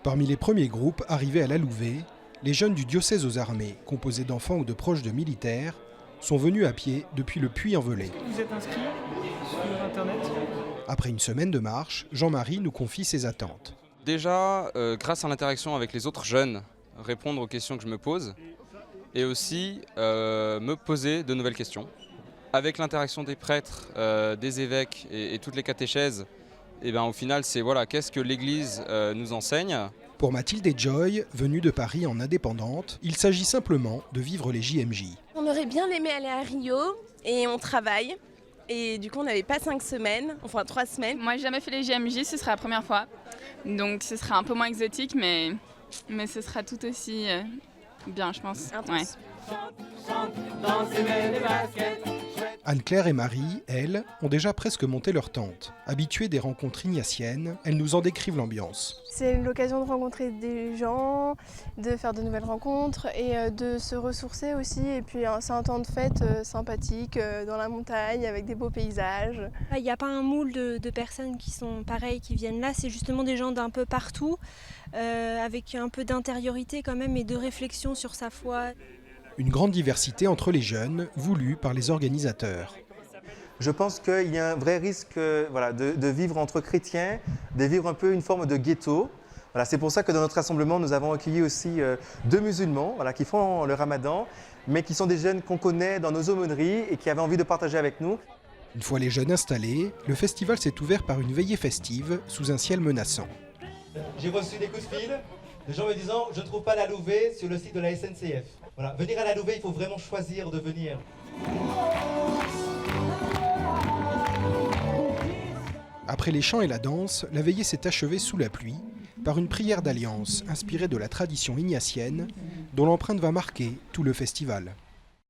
Parmi les premiers groupes arrivés à la Louvet, les jeunes du diocèse aux armées, composés d'enfants ou de proches de militaires, sont venus à pied depuis le Puy-en-Velay. Vous êtes inscrit sur Internet? Après une semaine de marche, Jean-Marie nous confie ses attentes. Déjà, grâce à l'interaction avec les autres jeunes, répondre aux questions que je me pose et aussi me poser de nouvelles questions. Avec l'interaction des prêtres, des évêques et toutes les catéchèses, et ben, au final, c'est voilà, qu'est-ce que l'Église nous enseigne. Pour Mathilde et Joy, venues de Paris en indépendante, il s'agit simplement de vivre les JMJ. On aurait bien aimé aller à Rio et on travaille. Et du coup, on n'avait pas 5 semaines, enfin 3 semaines. Moi, j'ai jamais fait les JMJ, ce sera la première fois. Donc, ce sera un peu moins exotique, mais ce sera tout aussi bien, je pense. Ouais. Anne-Claire et Marie, elles, ont déjà presque monté leur tente. Habituées des rencontres ignatiennes, elles nous en décrivent l'ambiance. C'est l'occasion de rencontrer des gens, de faire de nouvelles rencontres et de se ressourcer aussi. Et puis c'est un temps de fête sympathique dans la montagne avec des beaux paysages. Il n'y a pas un moule de personnes qui sont pareilles, qui viennent là. C'est justement des gens d'un peu partout, avec un peu d'intériorité quand même et de réflexion sur sa foi. Une grande diversité entre les jeunes, voulue par les organisateurs. Je pense qu'il y a un vrai risque de vivre entre chrétiens, de vivre un peu une forme de ghetto. Voilà, c'est pour ça que dans notre rassemblement, nous avons accueilli aussi 2 musulmans qui font le ramadan, mais qui sont des jeunes qu'on connaît dans nos aumôneries et qui avaient envie de partager avec nous. Une fois les jeunes installés, le festival s'est ouvert par une veillée festive sous un ciel menaçant. J'ai reçu des coups de fil de gens me disant « Je ne trouve pas la Louvet sur le site de la SNCF ». Voilà, venir à la Louvet, il faut vraiment choisir de venir. Après les chants et la danse, la veillée s'est achevée sous la pluie par une prière d'alliance inspirée de la tradition ignatienne dont l'empreinte va marquer tout le festival.